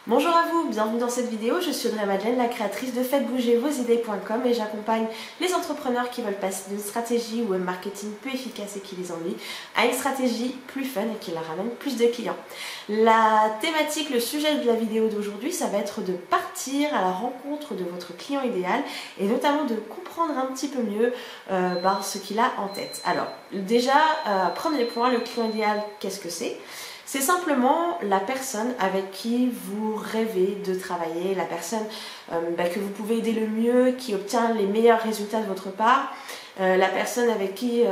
Bonjour à vous, bienvenue dans cette vidéo, je suis Audrey Madeleine, la créatrice de faitesbougervosidées.com et j'accompagne les entrepreneurs qui veulent passer d'une stratégie web marketing peu efficace et qui les ennuie à une stratégie plus fun et qui leur ramène plus de clients. La thématique, le sujet de la vidéo d'aujourd'hui, ça va être de partir à la rencontre de votre client idéal et notamment de comprendre un petit peu mieux ce qu'il a en tête. Alors déjà, premier point, le client idéal, qu'est-ce que c'est ? C'est simplement la personne avec qui vous rêvez de travailler, la personne que vous pouvez aider le mieux, qui obtient les meilleurs résultats de votre part, la personne avec qui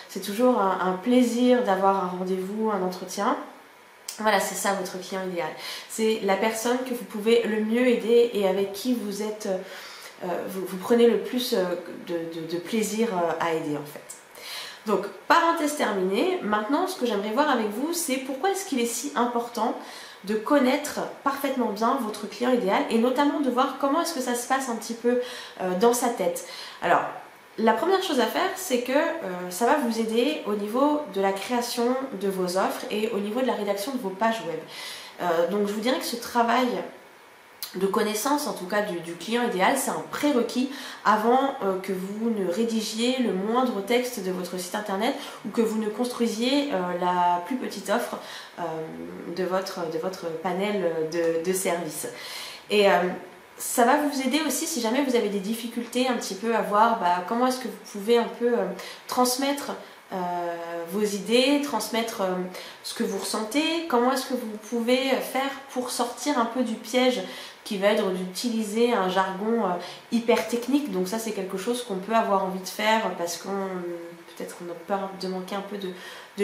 c'est toujours un plaisir d'avoir un rendez-vous, un entretien. Voilà, c'est ça votre client idéal. C'est la personne que vous pouvez le mieux aider et avec qui vous êtes, vous prenez le plus de plaisir à aider en fait. Donc, parenthèse terminée, maintenant ce que j'aimerais voir avec vous, c'est pourquoi est-ce qu'il est si important de connaître parfaitement bien votre client idéal et notamment de voir comment est-ce que ça se passe un petit peu dans sa tête. Alors, la première chose à faire, c'est que ça va vous aider au niveau de la création de vos offres et au niveau de la rédaction de vos pages web. Donc, je vous dirais que ce travail de connaissance, en tout cas du client idéal, c'est un prérequis avant que vous ne rédigiez le moindre texte de votre site internet ou que vous ne construisiez la plus petite offre de votre panel de services. Et ça va vous aider aussi si jamais vous avez des difficultés un petit peu à voir comment est-ce que vous pouvez un peu transmettre vos idées, transmettre ce que vous ressentez, comment est-ce que vous pouvez faire pour sortir un peu du piège qui va être d'utiliser un jargon hyper technique. Donc ça c'est quelque chose qu'on peut avoir envie de faire parce qu'on peut-être on a peur de manquer un peu de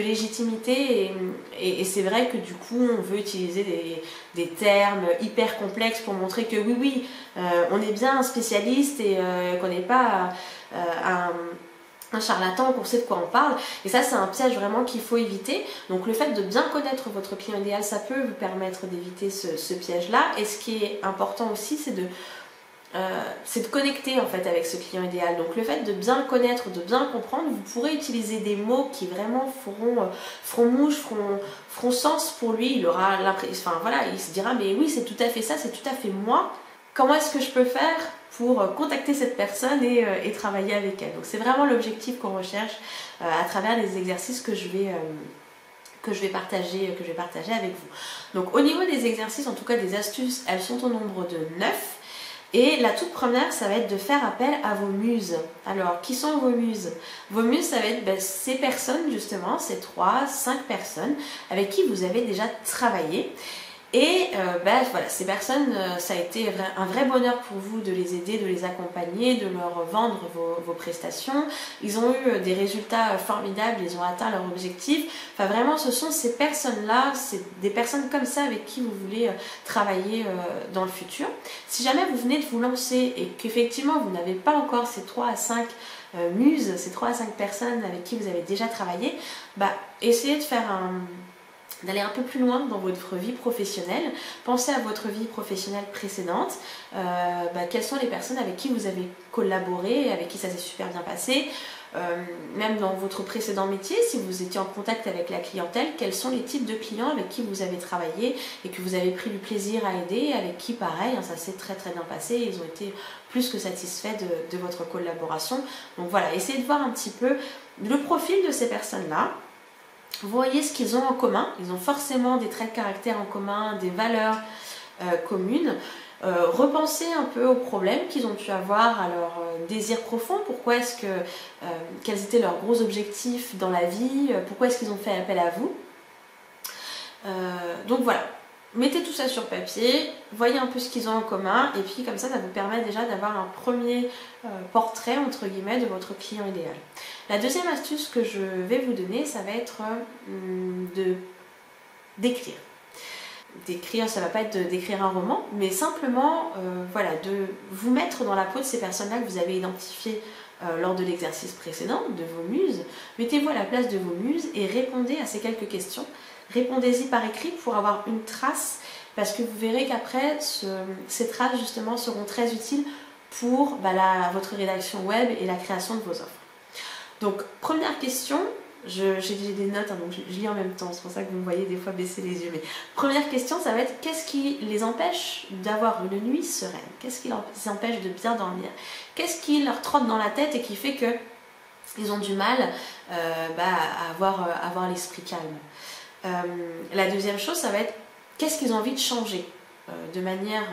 légitimité et c'est vrai que du coup on veut utiliser des termes hyper complexes pour montrer que oui on est bien un spécialiste et qu'on n'est pas un charlatan, qu'on sait de quoi on parle, et ça c'est un piège vraiment qu'il faut éviter. Donc le fait de bien connaître votre client idéal, ça peut vous permettre d'éviter ce piège là, et ce qui est important aussi c'est de connecter en fait avec ce client idéal. Donc le fait de bien le connaître, de bien le comprendre, vous pourrez utiliser des mots qui vraiment feront mouche, feront sens pour lui. Il aura l'impression, il se dira mais oui c'est tout à fait ça, c'est tout à fait moi. Comment est-ce que je peux faire pour contacter cette personne et travailler avec elle? Donc c'est vraiment l'objectif qu'on recherche à travers les exercices que je vais partager avec vous. Donc au niveau des exercices, en tout cas des astuces, elles sont au nombre de 9. Et la toute première, ça va être de faire appel à vos muses. Alors, qui sont vos muses? Vos muses, ça va être ces personnes justement, ces 3-5 personnes avec qui vous avez déjà travaillé. Et voilà, ces personnes, ça a été un vrai bonheur pour vous de les aider, de les accompagner, de leur vendre vos prestations. Ils ont eu des résultats formidables, ils ont atteint leur objectif. Enfin vraiment, ce sont ces personnes-là, c'est des personnes comme ça avec qui vous voulez travailler dans le futur. Si jamais vous venez de vous lancer et qu'effectivement vous n'avez pas encore ces 3 à 5 muses, ces 3 à 5 personnes avec qui vous avez déjà travaillé, essayez de faire d'aller un peu plus loin dans votre vie professionnelle. Pensez à votre vie professionnelle précédente, quelles sont les personnes avec qui vous avez collaboré, avec qui ça s'est super bien passé, même dans votre précédent métier, si vous étiez en contact avec la clientèle, quels sont les types de clients avec qui vous avez travaillé et que vous avez pris du plaisir à aider, avec qui pareil, ça s'est très très bien passé, ils ont été plus que satisfaits de votre collaboration. Donc voilà, essayez de voir un petit peu le profil de ces personnes-là. Vous voyez ce qu'ils ont en commun, ils ont forcément des traits de caractère en commun, des valeurs communes. Repensez un peu aux problèmes qu'ils ont pu avoir, à leurs désirs profonds, quels étaient leurs gros objectifs dans la vie, pourquoi est-ce qu'ils ont fait appel à vous. Donc voilà, mettez tout ça sur papier, voyez un peu ce qu'ils ont en commun, et puis comme ça vous permet déjà d'avoir un premier portrait, entre guillemets, de votre client idéal. La deuxième astuce que je vais vous donner, ça va être d'écrire. D'écrire, ça ne va pas être d'écrire un roman, mais simplement de vous mettre dans la peau de ces personnes-là que vous avez identifiées lors de l'exercice précédent, de vos muses. Mettez-vous à la place de vos muses et répondez à ces quelques questions. Répondez-y par écrit pour avoir une trace, parce que vous verrez qu'après, ces traces justement seront très utiles pour votre rédaction web et la création de vos offres. Donc, première question, J'ai des notes, hein, donc je lis en même temps, c'est pour ça que vous me voyez des fois baisser les yeux. Mais première question, ça va être qu'est-ce qui les empêche d'avoir une nuit sereine? Qu'est-ce qui les empêche de bien dormir? Qu'est-ce qui leur trotte dans la tête et qui fait que ils ont du mal à avoir l'esprit calme? La deuxième chose, ça va être qu'est-ce qu'ils ont envie de changer de manière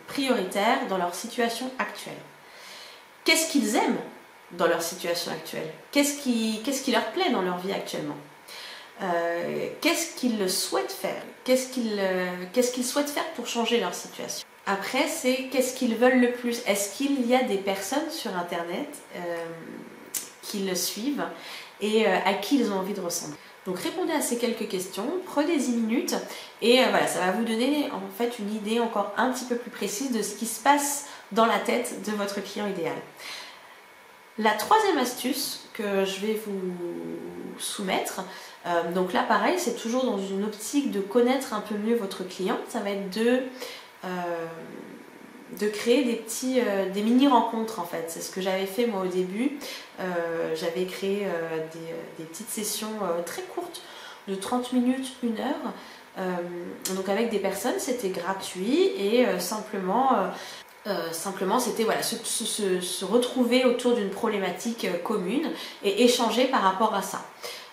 prioritaire dans leur situation actuelle? Qu'est-ce qu'ils aiment dans leur situation actuelle? Qu'est-ce qui leur plaît dans leur vie actuellement? Qu'est-ce qu'ils souhaitent faire? Qu'est-ce qu'ils souhaitent faire pour changer leur situation? Après, c'est qu'est-ce qu'ils veulent le plus? Est-ce qu'il y a des personnes sur Internet qui le suivent et à qui ils ont envie de ressembler? Donc répondez à ces quelques questions, prenez 10 minutes et voilà, ça va vous donner en fait une idée encore un petit peu plus précise de ce qui se passe dans la tête de votre client idéal. La troisième astuce que je vais vous soumettre, donc là pareil, c'est toujours dans une optique de connaître un peu mieux votre client, ça va être de créer des mini-rencontres en fait. C'est ce que j'avais fait moi au début. J'avais créé des petites sessions très courtes, de 30 minutes, 1 heure, donc avec des personnes, c'était gratuit et simplement c'était voilà, se retrouver autour d'une problématique commune et échanger par rapport à ça.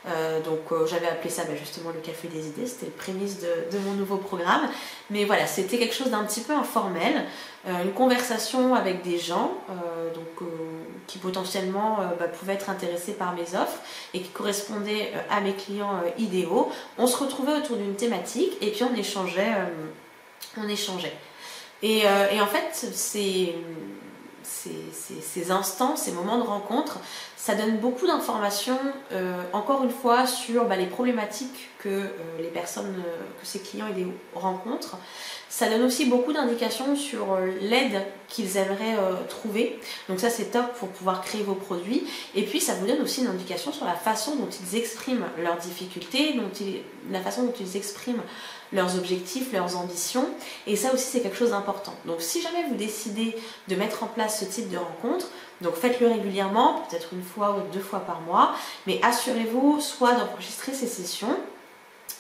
J'avais appelé ça justement le café des idées, c'était le prémisse de mon nouveau programme. Mais voilà, c'était quelque chose d'un petit peu informel, une conversation avec des gens qui potentiellement pouvaient être intéressés par mes offres et qui correspondaient à mes clients idéaux. On se retrouvait autour d'une thématique et puis on échangeait. Et en fait, ces instants, ces moments de rencontre, ça donne beaucoup d'informations, encore une fois, sur les problématiques que les personnes, que ces clients idéaux rencontrent. Ça donne aussi beaucoup d'indications sur l'aide qu'ils aimeraient trouver. Donc ça, c'est top pour pouvoir créer vos produits. Et puis, ça vous donne aussi une indication sur la façon dont ils expriment leurs difficultés, la façon dont ils expriment leurs objectifs, leurs ambitions. Et ça aussi, c'est quelque chose d'important. Donc, si jamais vous décidez de mettre en place ce type de rencontre, donc faites-le régulièrement, peut-être 1 fois ou 2 fois par mois, mais assurez-vous soit d'enregistrer ces sessions,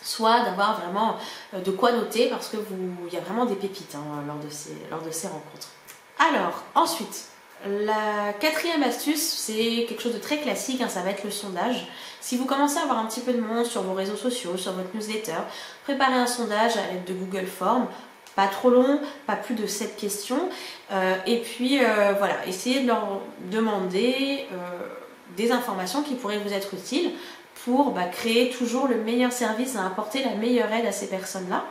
soit d'avoir vraiment de quoi noter parce que il y a vraiment des pépites lors de ces rencontres. Alors, ensuite, la quatrième astuce, c'est quelque chose de très classique, ça va être le sondage. Si vous commencez à avoir un petit peu de monde sur vos réseaux sociaux, sur votre newsletter, préparez un sondage à l'aide de Google Forms, pas trop long, pas plus de 7 questions, et puis voilà, essayez de leur demander des informations qui pourraient vous être utiles pour créer toujours le meilleur service, à apporter la meilleure aide à ces personnes-là.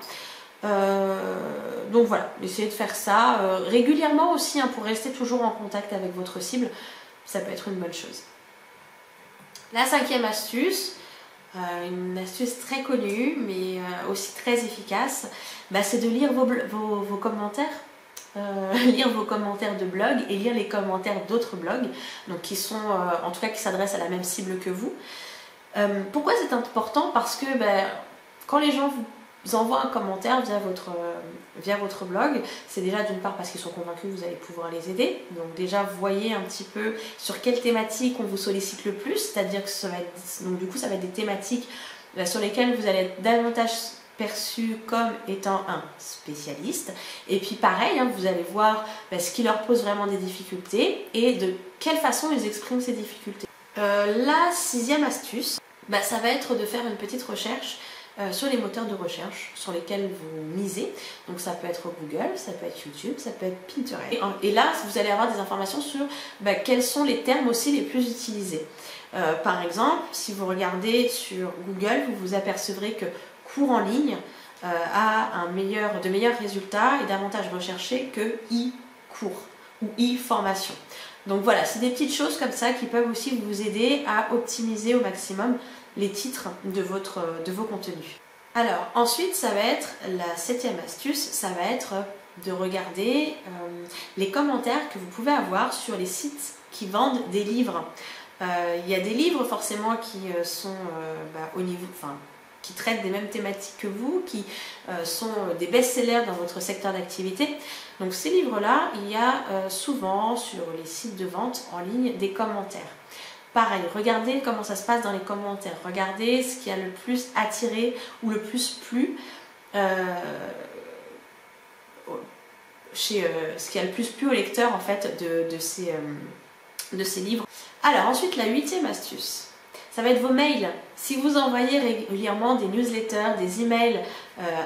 Donc voilà, essayez de faire ça régulièrement aussi pour rester toujours en contact avec votre cible, ça peut être une bonne chose. La 5e astuce, une astuce très connue mais aussi très efficace, c'est de lire vos commentaires. Lire vos commentaires de blog et lire les commentaires d'autres blogs, donc qui sont en tout cas qui s'adressent à la même cible que vous. Pourquoi c'est important? Parce que quand les gens vous envoient un commentaire via votre blog, c'est déjà d'une part parce qu'ils sont convaincus que vous allez pouvoir les aider. Donc déjà, vous voyez un petit peu sur quelle thématique on vous sollicite le plus, c'est-à-dire que ça va être des thématiques sur lesquelles vous allez être davantage perçu comme étant un spécialiste. Et puis pareil, vous allez voir ce qui leur pose vraiment des difficultés et de quelle façon ils expriment ces difficultés. La 6e astuce, ça va être de faire une petite recherche sur les moteurs de recherche sur lesquels vous misez. Donc ça peut être Google, ça peut être YouTube, ça peut être Pinterest. Et là, vous allez avoir des informations sur quels sont les termes aussi les plus utilisés. Par exemple, si vous regardez sur Google, vous vous apercevrez que cours en ligne a de meilleurs résultats et davantage recherché que e-cours ou e-formation. Donc voilà, c'est des petites choses comme ça qui peuvent aussi vous aider à optimiser au maximum les titres de vos contenus. Alors ensuite, ça va être la 7e astuce, ça va être de regarder les commentaires que vous pouvez avoir sur les sites qui vendent des livres. Il y a des livres forcément qui sont au niveau, qui traitent des mêmes thématiques que vous, qui sont des best-sellers dans votre secteur d'activité. Donc ces livres-là, il y a souvent sur les sites de vente en ligne des commentaires. pareil, regardez comment ça se passe dans les commentaires, regardez ce qui a le plus attiré ou le plus plu ce qui a le plus plu au lecteur en fait de ces livres. Alors ensuite, la 8e astuce, ça va être vos mails. Si vous envoyez régulièrement des newsletters, des emails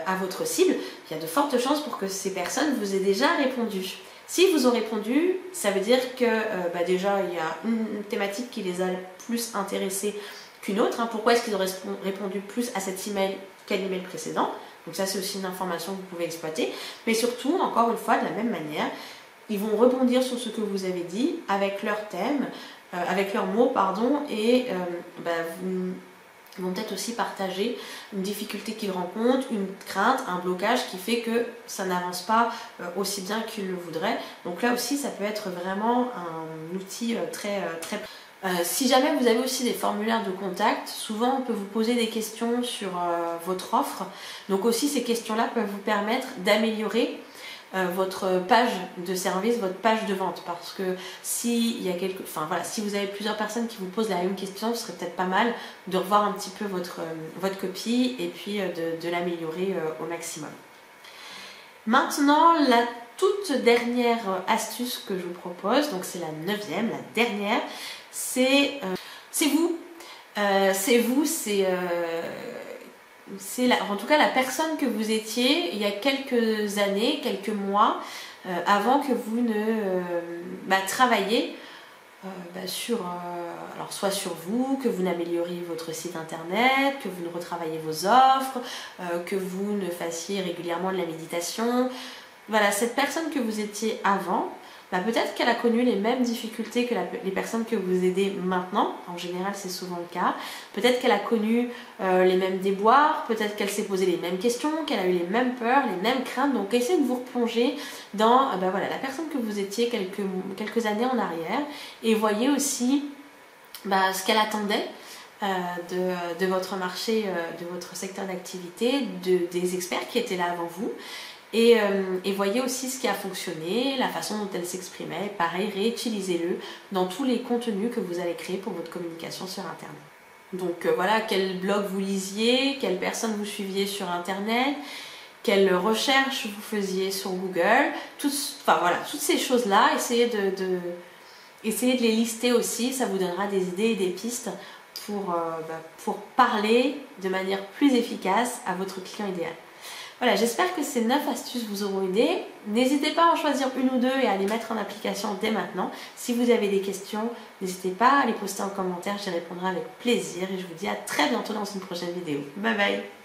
à votre cible, il y a de fortes chances pour que ces personnes vous aient déjà répondu. Si vous ont répondu, ça veut dire que déjà il y a une thématique qui les a plus intéressés qu'une autre. Pourquoi est-ce qu'ils ont répondu plus à cet email qu'à l'email précédent? Donc ça, c'est aussi une information que vous pouvez exploiter. Mais surtout, encore une fois, de la même manière, ils vont rebondir sur ce que vous avez dit avec leur thème, avec leurs mots, pardon, et ils vont peut-être aussi partager une difficulté qu'ils rencontrent, une crainte, un blocage qui fait que ça n'avance pas aussi bien qu'ils le voudraient. Donc là aussi, ça peut être vraiment un outil très si jamais vous avez aussi des formulaires de contact, souvent on peut vous poser des questions sur votre offre. Donc aussi ces questions-là peuvent vous permettre d'améliorer votre page de service, votre page de vente. Parce que si vous avez plusieurs personnes qui vous posent la même question, ce serait peut-être pas mal de revoir un petit peu votre copie et puis de l'améliorer au maximum. Maintenant, la toute dernière astuce que je vous propose, donc c'est la 9e, la dernière, c'est vous. En tout cas la personne que vous étiez il y a quelques années, quelques mois, avant que vous ne travailliez alors soit sur vous, que vous n'amélioriez votre site internet, que vous ne retravaillez vos offres, que vous ne fassiez régulièrement de la méditation. Voilà, cette personne que vous étiez avant, peut-être qu'elle a connu les mêmes difficultés que les personnes que vous aidez maintenant. En général, c'est souvent le cas. Peut-être qu'elle a connu les mêmes déboires, peut-être qu'elle s'est posé les mêmes questions, qu'elle a eu les mêmes peurs, les mêmes craintes. Donc, essayez de vous replonger dans la personne que vous étiez quelques années en arrière et voyez aussi ce qu'elle attendait de votre marché, de votre secteur d'activité, des experts qui étaient là avant vous. Et voyez aussi ce qui a fonctionné, la façon dont elle s'exprimait. Pareil, réutilisez-le dans tous les contenus que vous allez créer pour votre communication sur Internet. Donc voilà, quel blog vous lisiez, quelle personne vous suiviez sur Internet, quelles recherches vous faisiez sur Google. Toutes ces choses-là, essayez de les lister aussi. Ça vous donnera des idées et des pistes pour parler de manière plus efficace à votre client idéal. Voilà, j'espère que ces 9 astuces vous auront aidé. N'hésitez pas à en choisir une ou deux et à les mettre en application dès maintenant. Si vous avez des questions, n'hésitez pas à les poster en commentaire, j'y répondrai avec plaisir. Et je vous dis à très bientôt dans une prochaine vidéo. Bye bye!